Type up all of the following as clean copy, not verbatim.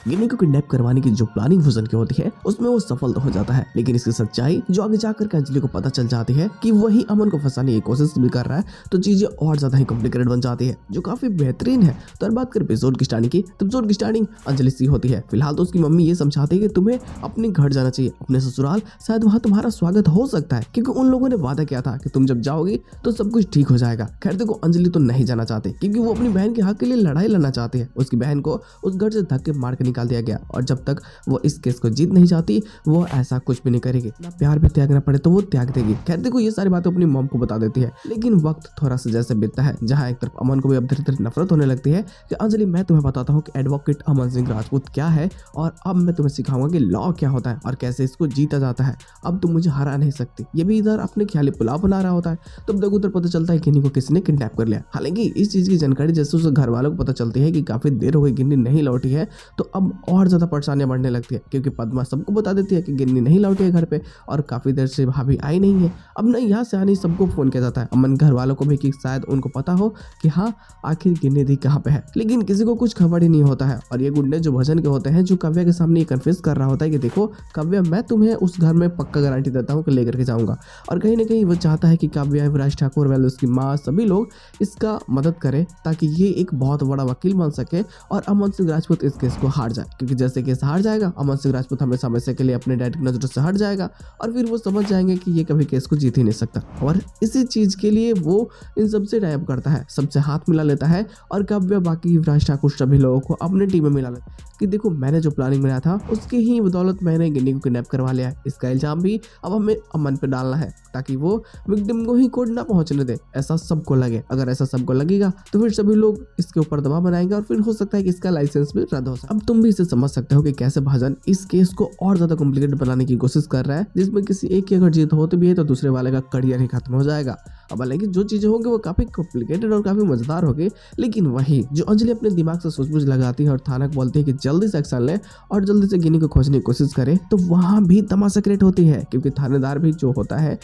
गिन्नी को किडनैप करवाने की जो प्लानिंग भजन की होती है उसमें वो सफल तो हो जाता है, लेकिन इसकी सच्चाई जो आगे जाकर के अंजलि को पता चल जाती है कि वही अमन को फंसाने की कोशिश भी कर रहा है, तो चीजें और ज्यादा ही कॉम्प्लिकेटेड बन जाती है, जो काफी बेहतरीन है। तो बात करें एपिसोड की स्टार्टिंग की, तो एपिसोड की स्टार्टिंग अंजलि सी होती है। फिलहाल तो उसकी मम्मी ये समझाती है कि तुम्हें अपने घर जाना चाहिए, अपने ससुराल, शायद वहां तुम्हारा स्वागत हो सकता है, क्योंकि उन लोगों ने वादा किया था कि तुम जब जाओगी तो सब कुछ ठीक हो जाएगा। खैर देखो, अंजलि तो नहीं जाना चाहती क्योंकि वो अपनी बहन के हक के लिए लड़ाई लड़ना चाहती है। उसकी बहन को उस घर से धक्के मार के निकाल दिया गया, और जब तक वो इस केस को जीत नहीं चाहती वो ऐसा कुछ भी नहीं करेगी। ना प्यार भी त्यागना पड़े तो वो त्याग देगी। खैर देखो, ये सारी बातें अपनी मॉम को बता देती है, लेकिन वक्त थोड़ा सा जैसे बीतता है, जहाँ एक तरफ अमन को भी अब धीरे धीरे नफरत होने लगती है कि अंजलि, मैं तुम्हें बताता हूँ कि एडवोकेट अमन सिंह राजपूत क्या है, और अब मैं तुम्हें सिखाऊंगा कि लॉ क्या होता है और कैसे इसको जीता जाता है। अब तुम मुझे हरा नहीं सकती। ये भी इधर अपने ख्याली पुलाव बना रहा होता है, तब तक उधर पता चलता है गिन्नी को किसी ने किडनैप कर लिया। हालांकि इस चीज की जानकारी जैसे उसे घर वालों को पता चलती है कि काफी देर हो गई गिन्नी नहीं लौटी है, तो अब और ज्यादा परेशानियां बढ़ने लगती है, क्योंकि पद्मा सबको बता देती है कि गिन्नी नहीं लौटी है घर पे और काफी देर से भाभी आई नहीं है। अब ना यहाँ से आने सबको फोन किया जाता है, अमन घर वालों को भी, कि शायद उनको पता हो कि हाँ आखिर गिन्नी दी कहाँ पे है, लेकिन किसी को कुछ खबर ही नहीं होता है। और ये गुंडे जो भजन के होते हैं, जो काव्या के सामने ये कन्फ्यूज कर रहा होता है कि देखो काव्या, मैं तुम्हें उस घर में पक्का गारंटी देता हूँ कि लेकर के जाऊंगा। और कहीं ना कहीं वो चाहता है कि काव्या, युवराज ठाकुर, वेल उसकी माँ, सभी लोग इसका मदद करें ताकि ये एक बहुत बड़ा वकील बन सके और अमन सिंह राजपूत इस केस को हार जाए। क्योंकि जैसे केस हार जाएगा, अमन सिंह राजपूत हमेशा हमेशा के लिए अपने डैड की नजरों से हट जाएगा, और फिर वो समझ जाएंगे कि ये कभी केस को जीत ही नहीं सकता। और इसी चीज के लिए वो इन सबसे टाइप करता है, सबसे हाथ मिला लेता है, और काव्या, बाकी युवराज ठाकुर, सभी लोगों को अपने टीम में मिला लेता है कि देखो मैंने जो प्लानिंग बनाया था उसकी ही बदौलत मैंने गिन्नी को किडनैप करवा लिया है। इसका इल्जाम भी अब हमें अमन पे डालना है ताकि वो विक्टिम को ही कोर्ट ना पहुंचने दे, ऐसा सबको लगे। अगर ऐसा सबको लगेगा तो फिर सभी लोग इसके ऊपर दबाव बनाएंगे और फिर हो सकता है कि इसका लाइसेंस भी रद्द हो सकता है। अब तुम भी इसे समझ सकते हो कि कैसे भजन इस केस को और ज्यादा कॉम्प्लिकेटेड बनाने की कोशिश कर रहा है, जिसमें किसी एक की अगर जीत होती भी है तो दूसरे वाले का करियर ही खत्म हो जाएगा। अब हालांकि जो चीजें होंगी वो काफी कॉम्प्लिकेटेड और काफी मजेदार होगी, लेकिन वही जो अंजलि अपने दिमाग से सूझबूझ लगाती है और थाना को बोलती है कि जल्दी से एक्शन ले और जल्दी से गिन्नी को खोजने की कोशिश करे, तो वहां भी तमाशा क्रिएट होती है, क्योंकि थानेदार भी जो होता है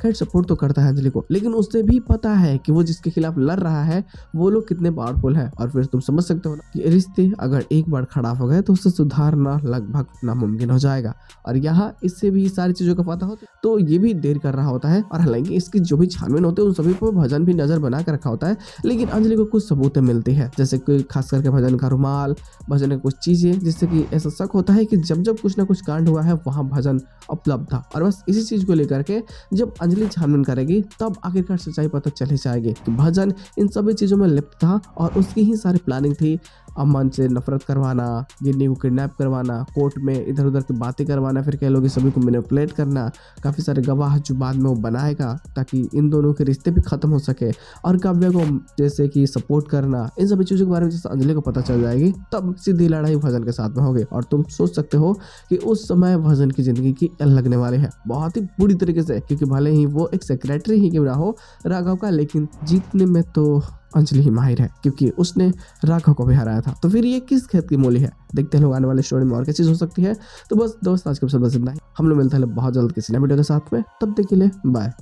खैर सपोर्ट तो करता है अंजलि को, लेकिन उसे भी पता है कि वो जिसके खिलाफ लड़ रहा है वो लोग कितने पावरफुल हैं। और फिर तुम समझ सकते हो ना कि रिश्ते अगर एक बार खराब हो गए तो उसे सुधारना लगभग नामुमकिन हो जाएगा। और यहाँ इससे भी सारी चीजों का पता होता है, तो ये भी देर कर रहा होता है। और हालांकि इसकी जो भी छानबीन होते हैं उन सभी पर भजन भी नजर बना कर रखा होता है, लेकिन अंजलि को कुछ सबूतें मिलती है, जैसे कि खास करके भजन का रुमाल, भजन की कुछ चीजें, जिससे कि ऐसा शक होता है कि जब जब कुछ ना कुछ कांड हुआ है वहां भजन उपलब्ध था। और बस इसी चीज को लेकर के जब अंजलि छानबीन करेगी तब आखिरकार सच्चाई पता चल ही जाएगी कि भजन इन सभी चीजों में लिप्त था और उसकी ही सारी प्लानिंग थी। अमन से नफरत करवाना, गिन्नी को किडनैप करवाना, कोर्ट में इधर उधर की बातें करवाना, फिर कह लो कि सभी को मैनिपुलेट करना, काफ़ी सारे गवाह जो बाद में वो बनाएगा ताकि इन दोनों के रिश्ते भी खत्म हो सके, और काव्या को जैसे कि सपोर्ट करना, इन सभी चीज़ों के बारे में जैसे अंजलि को पता चल जाएगी तब सीधी लड़ाई भजन के साथ में होगी। और तुम सोच सकते हो कि उस समय भजन की जिंदगी की लगने वाली है बहुत ही बुरी तरीके से, क्योंकि भले ही वो एक सेक्रेटरी ही क्यों ना हो राघव का, लेकिन जीतने में तो अंजलि ही माहिर है, क्योंकि उसने राघव को भी हराया था। तो फिर ये किस खेत की मूली है, देखते हैं लोग आने वाले स्टोरी में और क्या चीज हो सकती है। तो बस दोस्त आज के एपिसोड बस इतना ही, हम लोग मिलते हैं बहुत जल्द किसी नए वीडियो के साथ में, तब तक के लिए बाय।